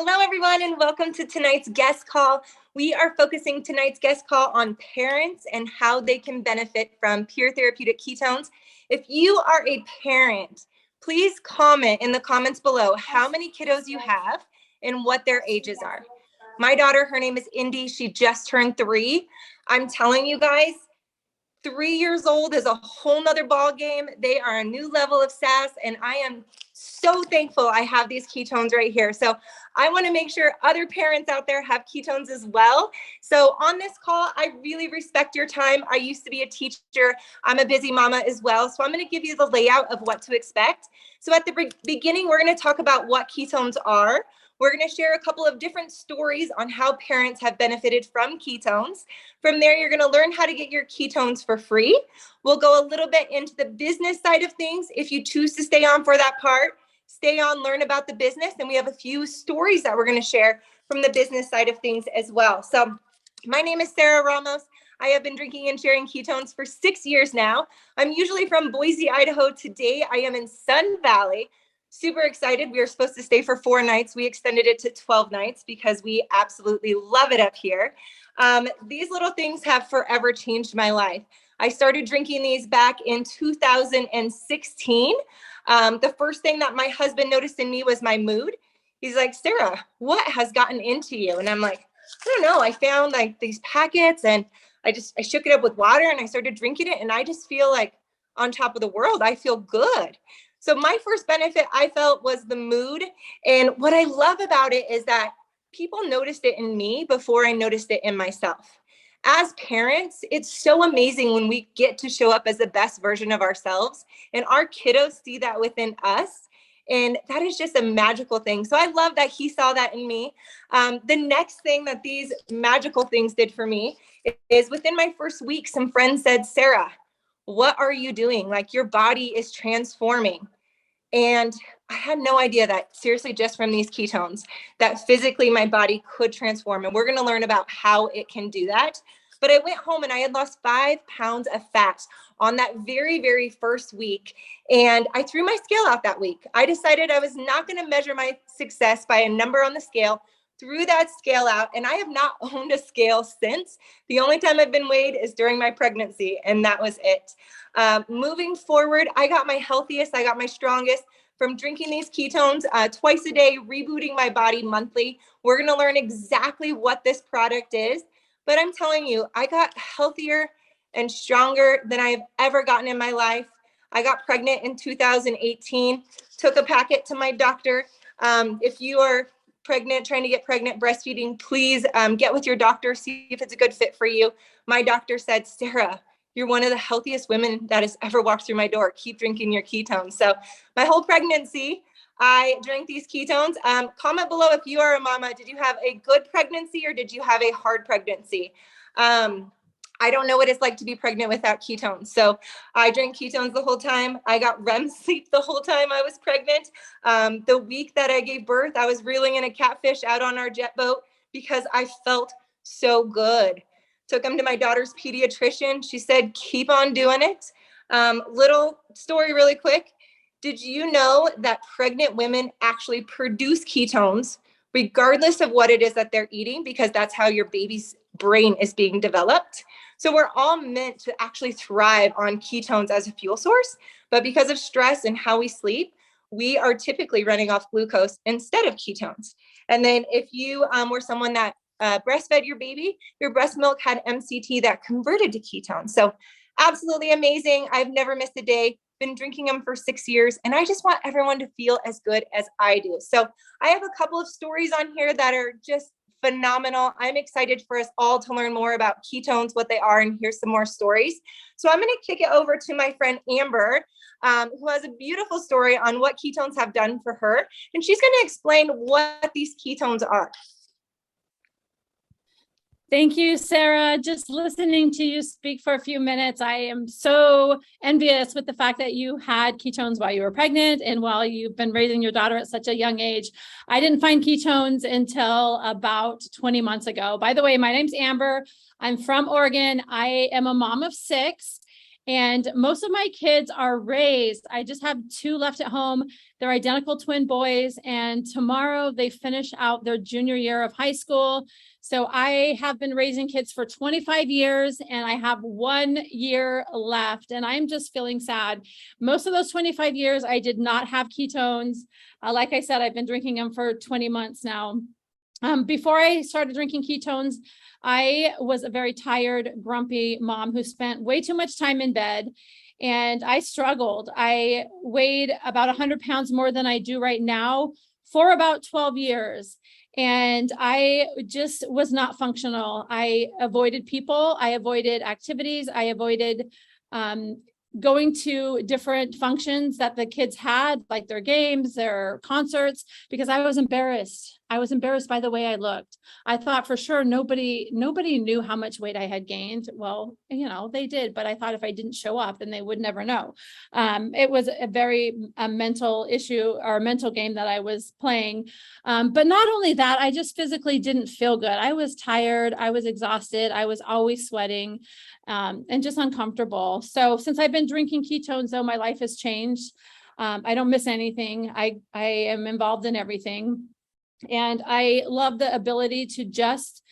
Hello, everyone, and welcome to tonight's guest call. We are focusing tonight's guest call on parents and how they can benefit from pure therapeutic ketones. If you are a parent, please comment in the comments below how many kiddos you have and what their ages are. My daughter, her name is Indy. She just turned 3. I'm telling you guys, 3 years old is a whole nother ball game. They are a new level of sass, and I am so thankful I have these ketones right here. So I want to make sure other parents out there have ketones as well. So on this call, I really respect your time. I used to be a teacher. I'm a busy mama as well. So I'm going to give you the layout of what to expect. So at the beginning, we're going to talk about what ketones are. We're going to share a couple of different stories on how parents have benefited from ketones. From there, you're going to learn how to get your ketones for free. We'll go a little bit into the business side of things. If you choose to stay on for that part, stay on, learn about the business. And we have a few stories that we're going to share from the business side of things as well. So my name is Sarah Ramos. I have been drinking and sharing ketones for 6 years now. I'm usually from Boise, Idaho. Today, I am in Sun Valley. Super excited. We were supposed to stay for 4 nights. We extended it to 12 nights because we absolutely love it up here. These little things have forever changed my life. I started drinking these back in 2016. The first thing that my husband noticed in me was my mood. He's like, Sarah, what has gotten into you? And I'm like, I don't know. I found like these packets and I shook it up with water and I started drinking it. And I just feel like on top of the world. I feel good. So my first benefit I felt was the mood. And what I love about it is that people noticed it in me before I noticed it in myself. As parents, it's so amazing when we get to show up as the best version of ourselves and our kiddos see that within us. And that is just a magical thing. So I love that he saw that in me. The next thing that these magical things did for me is within my first week, some friends said, Sarah, what are you doing? Like your body is transforming. And I had no idea that seriously, just from these ketones, that physically my body could transform. And we're going to learn about how it can do that. But I went home and I had lost 5 pounds of fat on that very, very first week. And I threw my scale out that week. I decided I was not going to measure my success by a number on the scale, threw that scale out, and I have not owned a scale since. The only time I've been weighed is during my pregnancy, and that was it. Moving forward, I got my healthiest, I got my strongest from drinking these ketones twice a day, rebooting my body monthly. We're going to learn exactly what this product is, but I'm telling you, I got healthier and stronger than I've ever gotten in my life. I got pregnant in 2018, took a packet to my doctor. If you are pregnant, trying to get pregnant, breastfeeding, please get with your doctor, see if it's a good fit for you. My doctor said, Sarah, you're one of the healthiest women that has ever walked through my door. Keep drinking your ketones. So my whole pregnancy, I drank these ketones. Comment below if you are a mama. Did you have a good pregnancy or did you have a hard pregnancy? I don't know what it's like to be pregnant without ketones. So I drank ketones the whole time. I got REM sleep the whole time I was pregnant. The week that I gave birth, I was reeling in a catfish out on our jet boat because I felt so good. Took him to my daughter's pediatrician. She said, keep on doing it. Little story really quick. Did you know that pregnant women actually produce ketones regardless of what it is that they're eating, because that's how your baby's brain is being developed? So we're all meant to actually thrive on ketones as a fuel source, but because of stress and how we sleep, we are typically running off glucose instead of ketones. And then if you were someone that breastfed your baby, your breast milk had MCT that converted to ketones. So absolutely amazing. I've never missed a day, been drinking them for 6 years, and I just want everyone to feel as good as I do. So I have a couple of stories on here that are just phenomenal. I'm excited for us all to learn more about ketones, what they are, and here's some more stories. So I'm going to kick it over to my friend Amber, who has a beautiful story on what ketones have done for her. And she's going to explain what these ketones are. Thank you, Sarah. Just listening to you speak for a few minutes, I am so envious with the fact that you had ketones while you were pregnant and while you've been raising your daughter at such a young age. I didn't find ketones until about 20 months ago. By the way, my name's Amber. I'm from Oregon. I am a mom of 6. And most of my kids are raised. I just have 2 left at home. They're identical twin boys. And tomorrow they finish out their junior year of high school. So I have been raising kids for 25 years and I have 1 year left. And I'm just feeling sad. Most of those 25 years, I did not have ketones. Like I said, I've been drinking them for 20 months now. Before I started drinking ketones, I was a very tired, grumpy mom who spent way too much time in bed, and I struggled. I weighed about 100 pounds more than I do right now for about 12 years. And I just was not functional. I avoided people. I avoided activities. I avoided going to different functions that the kids had, like their games, their concerts, because I was embarrassed. I was embarrassed by the way I looked. I thought for sure nobody knew how much weight I had gained. Well, they did, but I thought if I didn't show up, then they would never know. It was a mental issue or a mental game that I was playing. But not only that, I just physically didn't feel good. I was tired. I was exhausted. I was always sweating and just uncomfortable. So since I've been drinking ketones, though, my life has changed. I don't miss anything. I am involved in everything. And I love the ability to just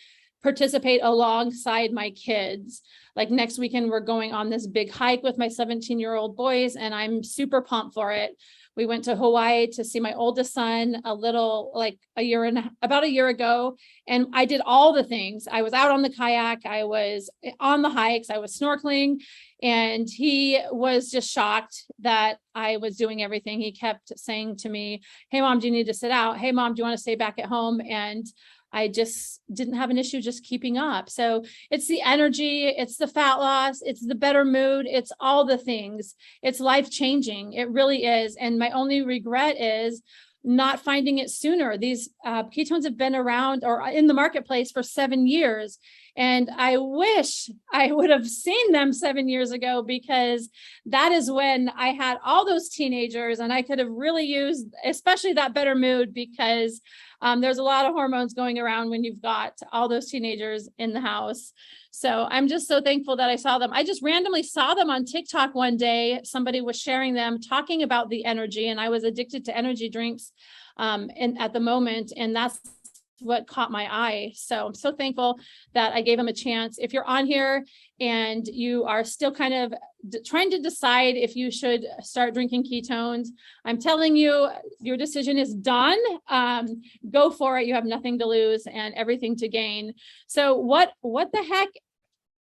participate alongside my kids. Like next weekend, we're going on this big hike with my 17-year-old boys, and I'm super pumped for it. We went to Hawaii to see my oldest son about a year ago. And I did all the things. I was out on the kayak. I was on the hikes. I was snorkeling. And he was just shocked that I was doing everything. He kept saying to me, "Hey, Mom, do you need to sit out? Hey, Mom, do you want to stay back at home?" And I just didn't have an issue just keeping up. So it's the energy, it's the fat loss, it's the better mood, it's all the things. It's life-changing. It really is. And my only regret is not finding it sooner. These ketones have been around or in the marketplace for 7 years. And I wish I would have seen them 7 years ago, because that is when I had all those teenagers and I could have really used, especially that better mood, because there's a lot of hormones going around when you've got all those teenagers in the house. So I'm just so thankful that I saw them. I just randomly saw them on TikTok one day. Somebody was sharing them, talking about the energy, and I was addicted to energy drinks at the moment. And that's what caught my eye. So I'm so thankful that I gave them a chance. If you're on here and you are still kind of trying to decide if you should start drinking ketones, I'm telling you, your decision is done. Go for it. You have nothing to lose and everything to gain. So what the heck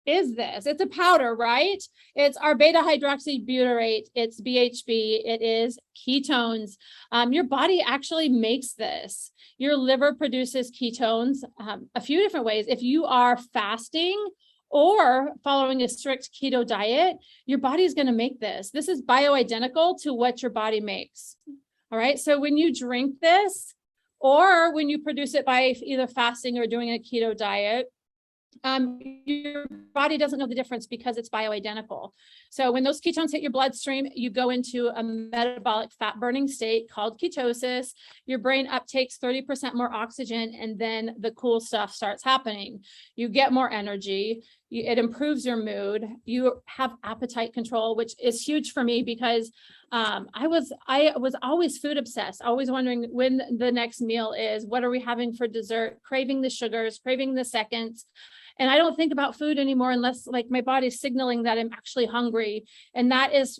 is this? It's a powder, right? It's our beta hydroxybutyrate. It's BHB. It is ketones. Your body actually makes this. Your liver produces ketones a few different ways. If you are fasting or following a strict keto diet, your body is going to make this. This is bioidentical to what your body makes. All right. So when you drink this, or when you produce it by either fasting or doing a keto diet, your body doesn't know the difference because it's bioidentical. So when those ketones hit your bloodstream, you go into a metabolic fat burning state called ketosis. Your brain uptakes 30% more oxygen, and then the cool stuff starts happening. You get more energy. It improves your mood. You have appetite control, which is huge for me because I was always food obsessed, always wondering when the next meal is, what are we having for dessert, craving the sugars, craving the seconds. And I don't think about food anymore unless like my body's signaling that I'm actually hungry. And that is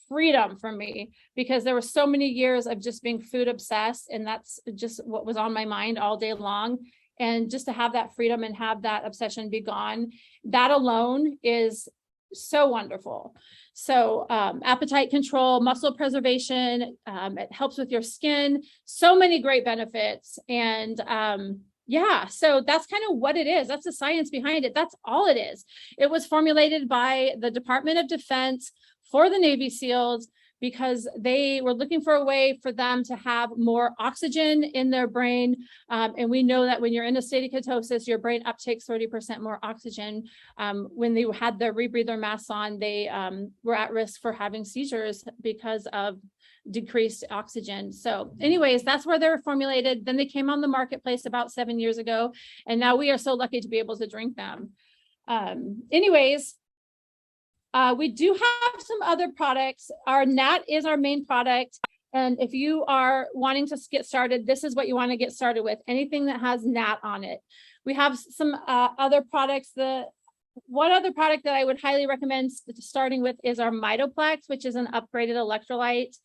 freedom for me, because there were so many years of just being food obsessed. And that's just what was on my mind all day long. And just to have that freedom and have that obsession be gone, that alone is so wonderful. So appetite control, muscle preservation, it helps with your skin, so many great benefits. And yeah, so that's kind of what it is. That's the science behind it. That's all it is. It was formulated by the Department of Defense for the Navy SEALs because they were looking for a way for them to have more oxygen in their brain. And we know that when you're in a state of ketosis, your brain uptakes 30% more oxygen. When they had their rebreather masks on, they were at risk for having seizures because of decreased oxygen. So anyways, that's where they're formulated. Then they came on the marketplace about 7 years ago. And now we are so lucky to be able to drink them. Anyways, We do have some other products. Our NAT is our main product. And if you are wanting to get started, this is what you want to get started with. Anything that has NAT on it. We have some other products. One other product that I would highly recommend starting with is our Mitoplex, which is an upgraded electrolyte.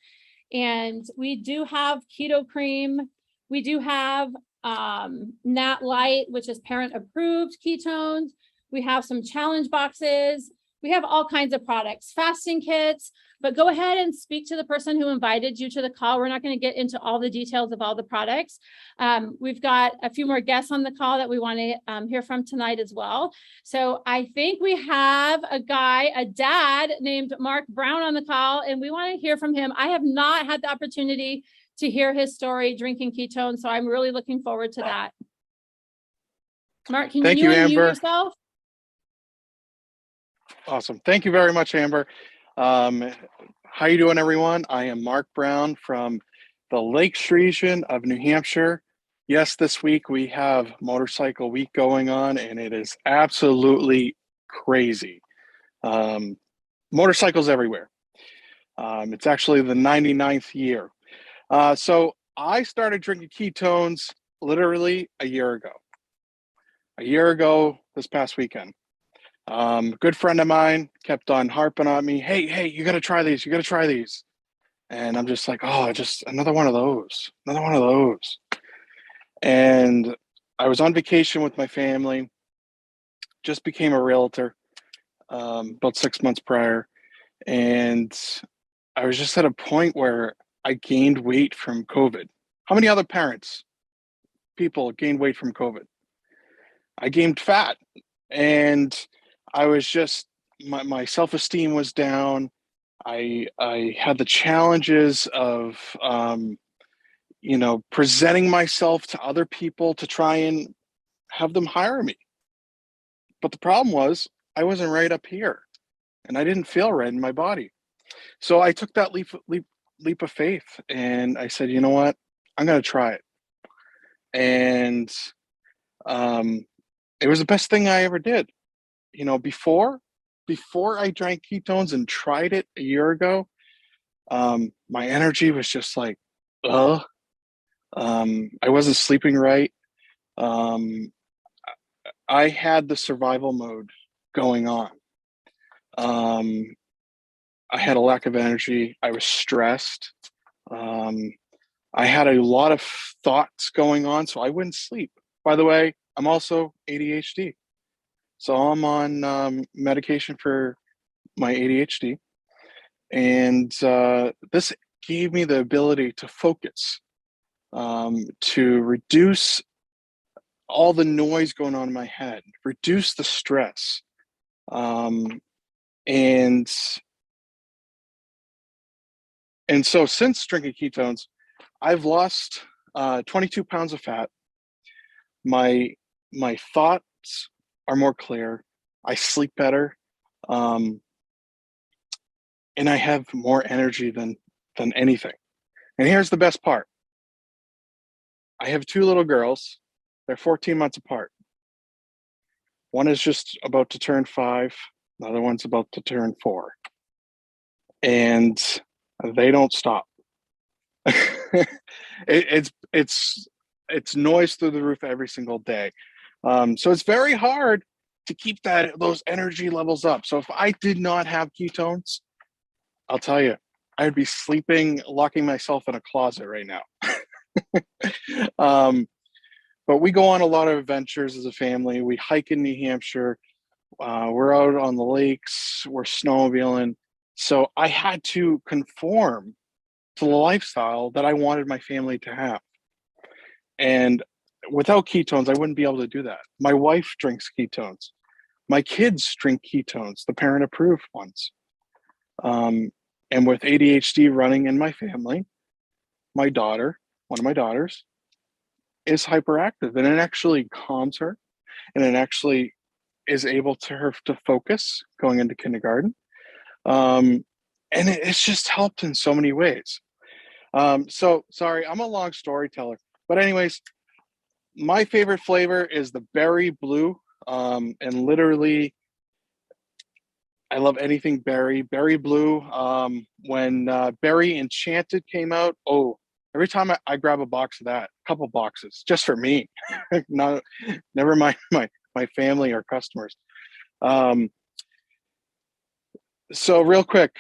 And we do have Keto Cream. We do have Nat Light, which is parent approved ketones. We have some challenge boxes. We have all kinds of products, fasting kits, but go ahead and speak to the person who invited you to the call. We're not going to get into all the details of all the products. We've got a few more guests on the call that we want to hear from tonight as well. So I think we have a dad named Mark Brown on the call, and we want to hear from him. I have not had the opportunity to hear his story drinking ketones, so I'm really looking forward to that. Mark, can you unmute yourself? Awesome. Thank you very much, Amber. How you doing, everyone? I am Mark Brown from the Lakes region of New Hampshire. Yes, this week we have Motorcycle Week going on, and it is absolutely crazy. Motorcycles everywhere. It's actually the 99th year. So I started drinking ketones literally a year ago. A year ago this past weekend. Good friend of mine kept on harping on me. Hey, you got to try these. You got to try these. And I'm just like, oh, just another one of those. And I was on vacation with my family, just became a realtor about 6 months prior. And I was just at a point where I gained weight from COVID. How many other people gained weight from COVID? I gained fat. And I was just, my self-esteem was down. I had the challenges of, presenting myself to other people to try and have them hire me. But the problem was I wasn't right up here and I didn't feel right in my body. So I took that leap of faith and I said, you know what, I'm going to try it. And it was the best thing I ever did. Before I drank ketones and tried it a year ago, my energy was just like, I wasn't sleeping right. I had the survival mode going on. I had a lack of energy. I was stressed. I had a lot of thoughts going on, so I wouldn't sleep. By the way, I'm also ADHD. So I'm on medication for my ADHD. And this gave me the ability to focus, to reduce all the noise going on in my head, reduce the stress. And so since drinking ketones, I've lost 22 pounds of fat. My thoughts are more clear. I sleep better. And I have more energy than anything. And here's the best part. I have 2 little girls. They're 14 months apart. One is just about to turn 5. The other one's about to turn 4. And they don't stop. It's noise through the roof every single day. So it's very hard to keep those energy levels up. So if I did not have ketones, I'll tell you, I would be sleeping, locking myself in a closet right now. But we go on a lot of adventures as a family. We hike in New Hampshire. We're out on the lakes. We're snowmobiling. So I had to conform to the lifestyle that I wanted my family to have. And without ketones, I wouldn't be able to do that. My wife drinks ketones. My kids drink ketones, the parent-approved ones. And with ADHD running in my family, my daughter, one of my daughters, is hyperactive, and it actually calms her, and it actually is able to focus going into kindergarten. And it's just helped in so many ways. So sorry, I'm a long storyteller, but anyways, my favorite flavor is the berry blue. And literally I love anything berry, berry blue. When Berry Enchanted came out, oh, every time I grab a box of that, a couple boxes, just for me, no, never mind my family or customers. So real quick,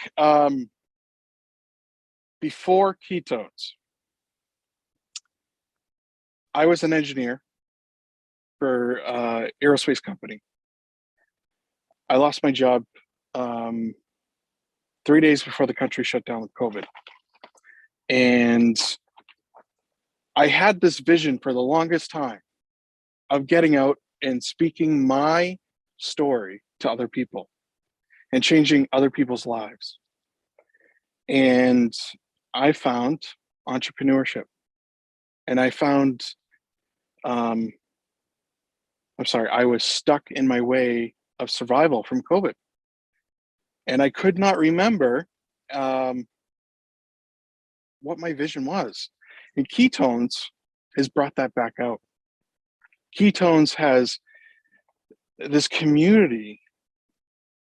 before Ketones, I was an engineer for aerospace company. I lost my job 3 days before the country shut down with COVID. And I had this vision for the longest time of getting out and speaking my story to other people and changing other people's lives. And I found entrepreneurship. And I found, I was stuck in my way of survival from COVID. And I could not remember what my vision was. And Ketones has brought that back out. Ketones has this community,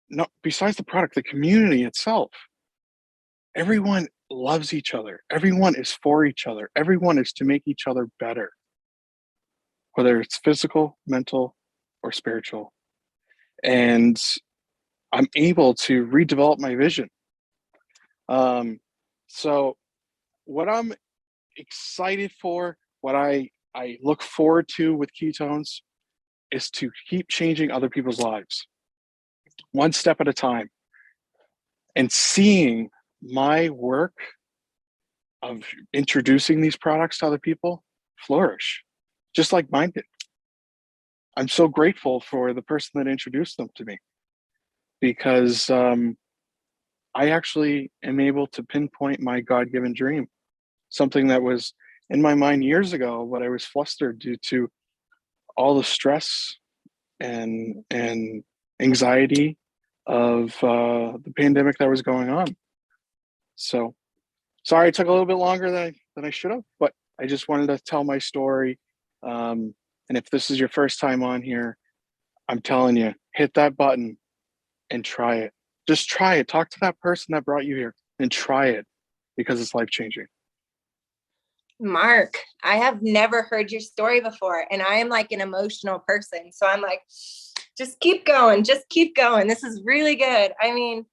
not besides the product, the community itself. Everyone loves each other. Everyone is for each other. Everyone is to make each other better, whether it's physical, mental, or spiritual. And I'm able to redevelop my vision. So what I'm excited for, what I look forward to with Ketones is to keep changing other people's lives one step at a time and seeing my work of introducing these products to other people flourish, just like mine did. I'm so grateful for the person that introduced them to me because I actually am able to pinpoint my God-given dream, something that was in my mind years ago, but I was flustered due to all the stress and anxiety of the pandemic that was going on. So sorry it took a little bit longer than I should have, but I just wanted to tell my story. And if this is your first time on here, I'm telling you, hit that button and try it. Just try it. Talk to that person that brought you here and try it because it's life-changing. Mark, I have never heard your story before, and I am like an emotional person. So I'm like, just keep going. Just keep going. This is really good. I mean,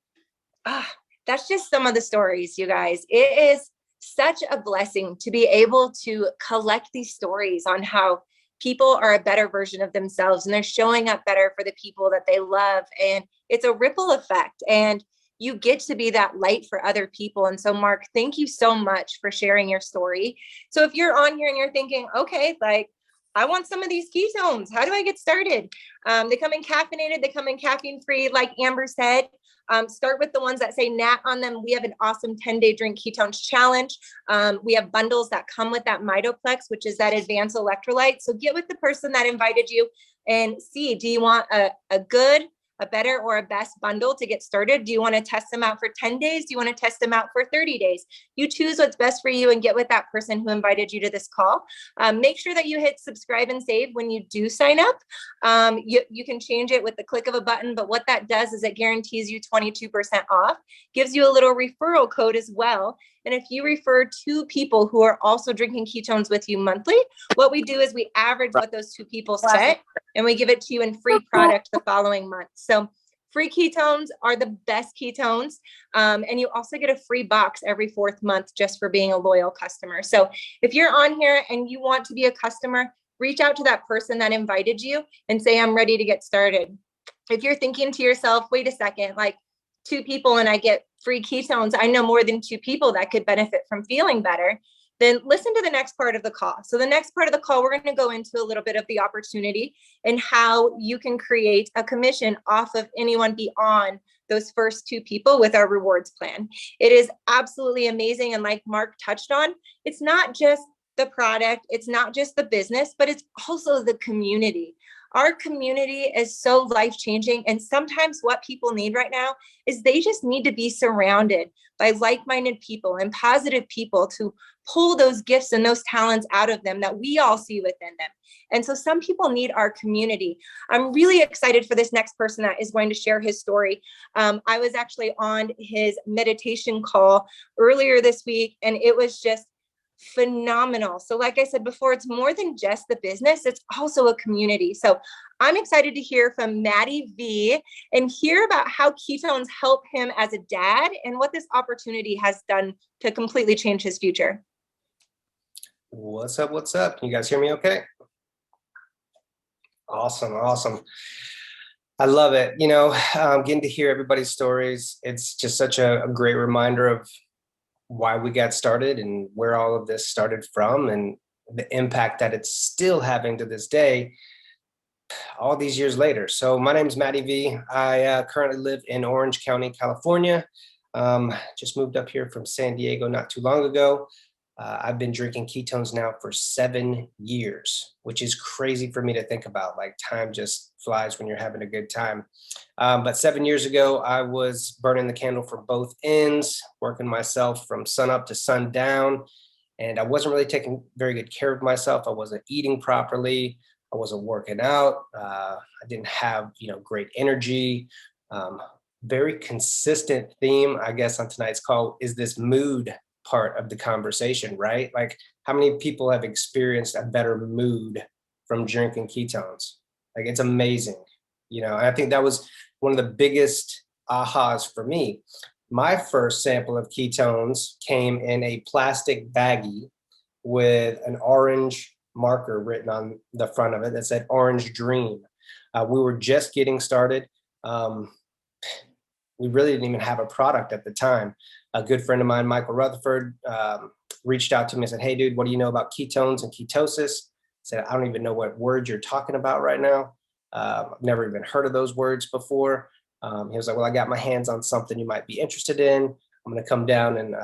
that's just some of the stories, you guys. It is such a blessing to be able to collect these stories on how people are a better version of themselves and they're showing up better for the people that they love. And it's a ripple effect. And you get to be that light for other people. And so, Mark, thank you so much for sharing your story. So if you're on here and you're thinking, okay, like, I want some of these ketones. How do I get started? They come in caffeinated, they come in caffeine free, like Amber said. Start with the ones that say NAT on them. We have an awesome 10-day drink ketones challenge. We have bundles that come with that Mitoplex, which is that advanced electrolyte. So get with the person that invited you and see, do you want a good, a better, or a best bundle to get started? Do you want to test them out for 10 days? Do you want to test them out for 30 days? You choose what's best for you and get with that person who invited you to this call. Make sure that you hit subscribe and save when you do sign up. You can change it with the click of a button, but what that does is it guarantees you 22% off, gives you a little referral code as well. And if you refer 2 people who are also drinking ketones with you monthly, what we do is we average what those 2 people set and we give it to you in free product the following month. So free ketones are the best ketones. And you also get a free box every 4th month just for being a loyal customer. So if you're on here and you want to be a customer, reach out to that person that invited you and say, I'm ready to get started. If you're thinking to yourself, wait a second, like 2 people and I get free ketones, I know more than 2 people that could benefit from feeling better, then listen to the next part of the call. So the next part of the call, we're going to go into a little bit of the opportunity and how you can create a commission off of anyone beyond those first 2 people with our rewards plan. It is absolutely amazing. And like Mark touched on, it's not just the product, it's not just the business, but it's also the community Our community is so life-changing. And sometimes what people need right now is they just need to be surrounded by like-minded people and positive people to pull those gifts and those talents out of them that we all see within them. And so some people need our community. I'm really excited for this next person that is going to share his story. I was actually on his meditation call earlier this week, and it was just phenomenal. So like I said before, it's more than just the business, it's also a community. So I'm excited to hear from Matty V and hear about how ketones help him as a dad and what this opportunity has done to completely change his future. What's up? What's up? Can you guys hear me okay? Awesome. Awesome. I love it. You know, getting to hear everybody's stories. It's just such a great reminder of why we got started and where all of this started from and the impact that it's still having to this day, all these years later. So my name is Matty V. I currently live in Orange County, California. Just moved up here from San Diego not too long ago. I've been drinking ketones now for 7 years, which is crazy for me to think about. Like, time just flies when you're having a good time. But 7 years ago, I was burning the candle from both ends, working myself from sun up to sundown. And I wasn't really taking very good care of myself. I wasn't eating properly. I wasn't working out. I didn't have, great energy. Very consistent theme, I guess, on tonight's call is this mood part of the conversation, right? Like, how many people have experienced a better mood from drinking ketones? Like, it's amazing. I think that was one of the biggest ahas for me. My first sample of ketones came in a plastic baggie with an orange marker written on the front of it that said Orange Dream. We were just getting started. We really didn't even have a product at the time. A good friend of mine, Michael Rutherford, reached out to me and said, "Hey, dude, what do you know about ketones and ketosis?" I said, "I don't even know what word you're talking about right now. I've never even heard of those words before." He was like, "Well, I got my hands on something you might be interested in. I'm going to come down and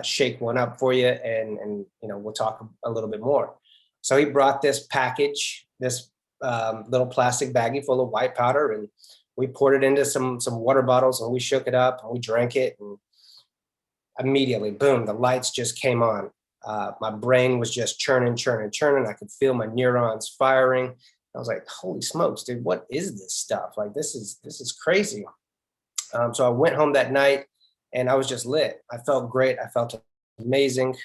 shake one up for you, and we'll talk a little bit more." So he brought this package, this little plastic baggie full of white powder, and we poured it into some water bottles, and we shook it up and we drank it, and immediately, boom, the lights just came on. My brain was just churning. I could feel my neurons firing. I was like, "Holy smokes, dude, what is this stuff? Like, this is crazy." So I went home that night and I was just lit. I felt great. I felt amazing.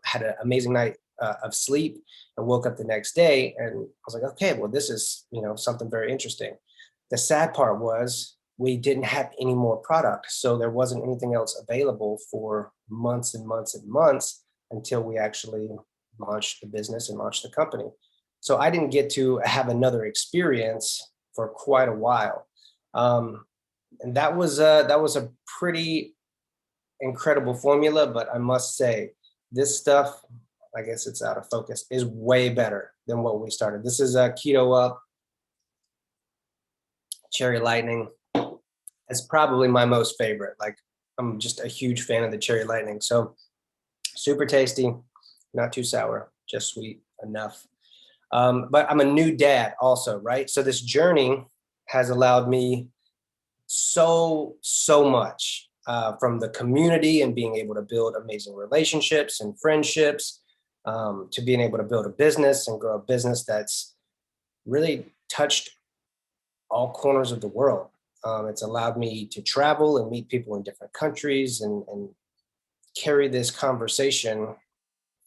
Had an amazing night of sleep, and woke up the next day and I was like, okay, well, this is, something very interesting. The sad part was we didn't have any more product. So there wasn't anything else available for months and months and months until we actually launched the business and launched the company. So I didn't get to have another experience for quite a while. And that was a pretty incredible formula, but I must say this stuff, I guess it's out of focus, is way better than what we started. This is a Keto Up Cherry Lightning. It's probably my most favorite. Like, I'm just a huge fan of the Cherry Lightning. So super tasty, not too sour, just sweet enough. But I'm a new dad also, right? So this journey has allowed me so much from the community and being able to build amazing relationships and friendships, to being able to build a business and grow a business that's really touched all corners of the world. It's allowed me to travel and meet people in different countries and carry this conversation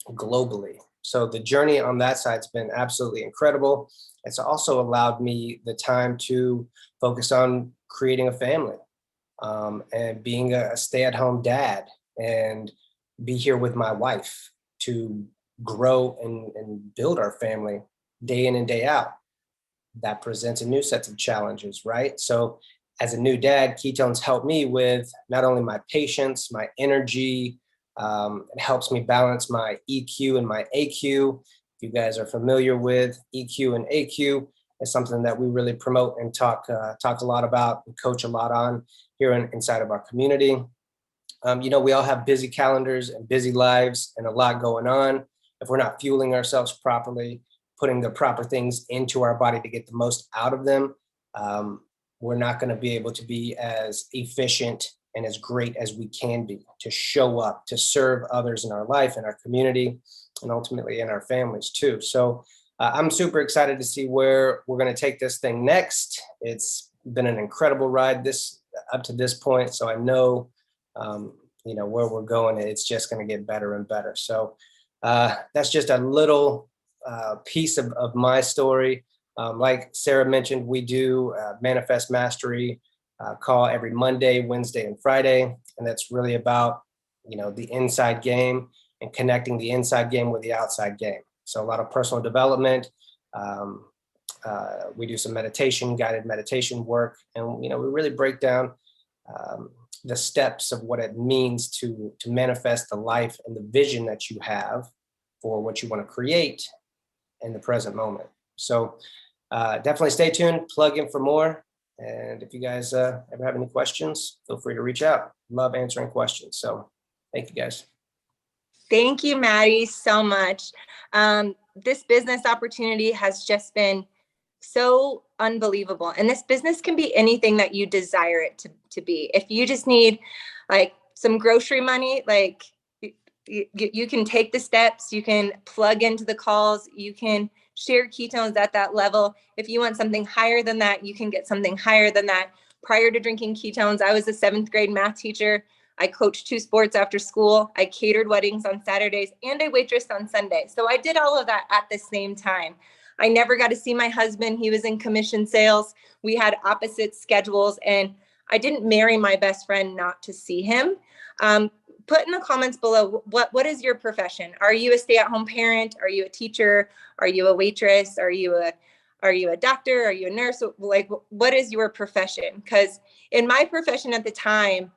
globally. So the journey on that side's been absolutely incredible. It's also allowed me the time to focus on creating a family, and being a stay-at-home dad, and be here with my wife to grow and build our family day in and day out. That presents a new set of challenges, right? So as a new dad, ketones help me with not only my patience, my energy. It helps me balance my EQ and my AQ. If you guys are familiar with EQ and AQ, it's something that we really promote and talk a lot about and coach a lot on here inside of our community. We all have busy calendars and busy lives and a lot going on. If we're not fueling ourselves properly, putting the proper things into our body to get the most out of them, we're not going to be able to be as efficient and as great as we can be to show up, to serve others in our life, in our community, and ultimately in our families too. So I'm super excited to see where we're going to take this thing next. It's been an incredible ride up to this point. So I know, where we're going, it's just going to get better and better. So that's just a little piece of my story. Like Sarah mentioned, we do Manifest Mastery call every Monday, Wednesday, and Friday. And that's really about, the inside game and connecting the inside game with the outside game. So a lot of personal development. We do some meditation, guided meditation work. And, we really break down the steps of what it means to manifest the life and the vision that you have for what you want to create in the present moment. So definitely stay tuned, plug in for more. And if you guys ever have any questions, feel free to reach out. Love answering questions. So thank you guys. Thank you, Maddie, so much. This business opportunity has just been so unbelievable. And this business can be anything that you desire it to be. If you just need like some grocery money, like you can take the steps, you can plug into the calls, you can share ketones at that level. If you want something higher than that, you can get something higher than that. Prior to drinking ketones, I was a 7th grade math teacher. I coached 2 sports after school. I catered weddings on Saturdays and I waitressed on Sundays. So I did all of that at the same time. I never got to see my husband. He was in commission sales. We had opposite schedules and I didn't marry my best friend not to see him. Put in the comments below, what is your profession? Are you a stay-at-home parent? Are you a teacher? Are you a waitress? Are you a doctor? Are you a nurse? Like, what is your profession? Because in my profession at the time,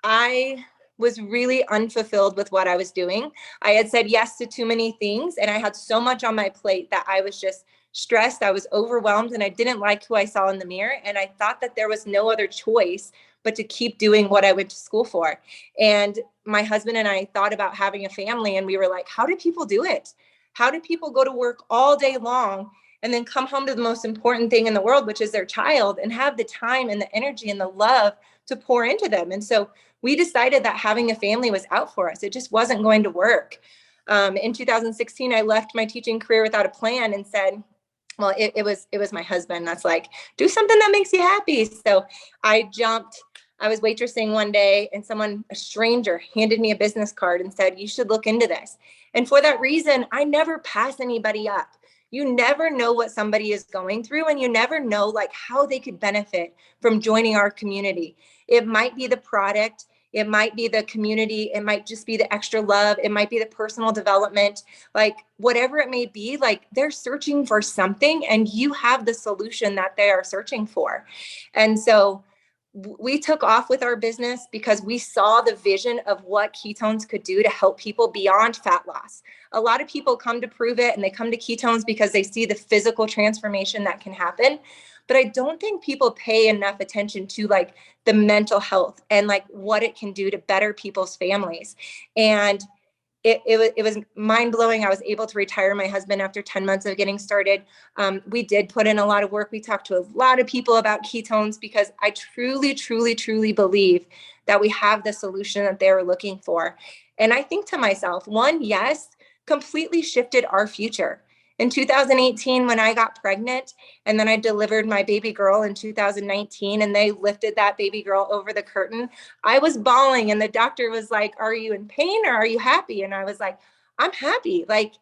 I was really unfulfilled with what I was doing. I had said yes to too many things and I had so much on my plate that I was just stressed. I was overwhelmed and I didn't like who I saw in the mirror. And I thought that there was no other choice but to keep doing what I went to school for. And my husband and I thought about having a family and we were like, how do people do it? How do people go to work all day long and then come home to the most important thing in the world, which is their child, and have the time and the energy and the love to pour into them? And so we decided that having a family was out for us. It just wasn't going to work. In 2016, I left my teaching career without a plan and said, well, it was my husband that's like, do something that makes you happy. So I was waitressing one day and a stranger handed me a business card and said, you should look into this. And for that reason, I never pass anybody up. You never know what somebody is going through and you never know like how they could benefit from joining our community. It might be the product, it might be the community, it might just be the extra love, it might be the personal development, like whatever it may be, like they're searching for something and you have the solution that they are searching for. And so we took off with our business because we saw the vision of what ketones could do to help people beyond fat loss. A lot of people come to prove it and they come to ketones because they see the physical transformation that can happen. But I don't think people pay enough attention to like the mental health and like what it can do to better people's families. And it was mind blowing. I was able to retire my husband after 10 months of getting started. We did put in a lot of work. We talked to a lot of people about ketones because I truly, truly, truly believe that we have the solution that they were looking for. And I think to myself, one, yes, completely shifted our future. In 2018, when I got pregnant and then I delivered my baby girl in 2019 and they lifted that baby girl over the curtain, I was bawling and the doctor was like, are you in pain or are you happy? And I was like, I'm happy. Like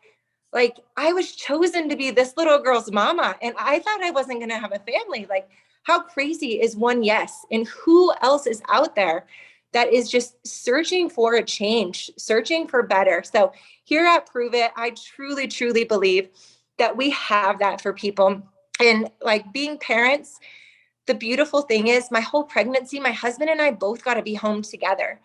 I was chosen to be this little girl's mama and I thought I wasn't going to have a family. Like how crazy is one yes? And who else is out there that is just searching for a change, searching for better? So here at Prove It, I truly, truly believe that we have that for people. And like being parents, the beautiful thing is my whole pregnancy, my husband and I both got to be home together.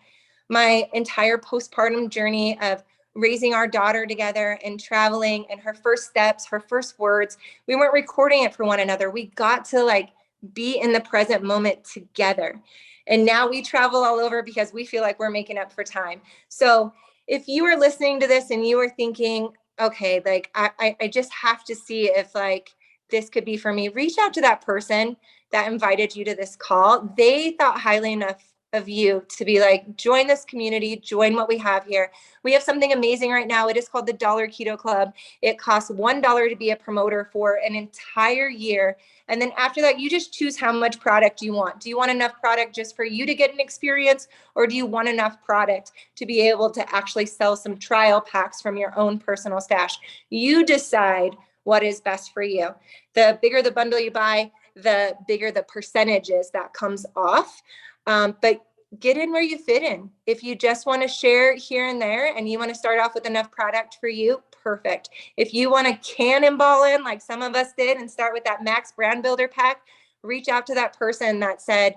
My entire postpartum journey of raising our daughter together and traveling and her first steps, her first words, we weren't recording it for one another. We got to like be in the present moment together. And now we travel all over because we feel like we're making up for time. So if you are listening to this and you are thinking, okay, like I just have to see if like this could be for me, reach out to that person that invited you to this call. They thought highly enough of you to be like, join this community, join what we have here. We have something amazing right now. It is called the Dollar Keto Club. It costs $1 to be a promoter for an entire year. And then after that, you just choose how much product you want. Do you want enough product just for you to get an experience, or do you want enough product to be able to actually sell some trial packs from your own personal stash? You decide what is best for you. The bigger the bundle you buy, the bigger the percentages that comes off. But get in where you fit in. If you just want to share here and there and you want to start off with enough product for you, perfect. If you want to cannonball in like some of us did and start with that Max Brand Builder pack, reach out to that person that said,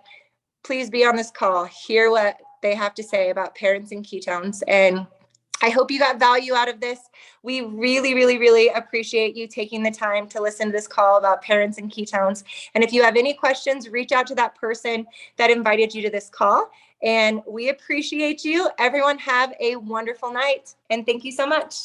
please be on this call, hear what they have to say about parents and ketones. And I hope you got value out of this. We really, really, really appreciate you taking the time to listen to this call about parents and ketones. And if you have any questions, reach out to that person that invited you to this call. And we appreciate you. Everyone have a wonderful night. And thank you so much.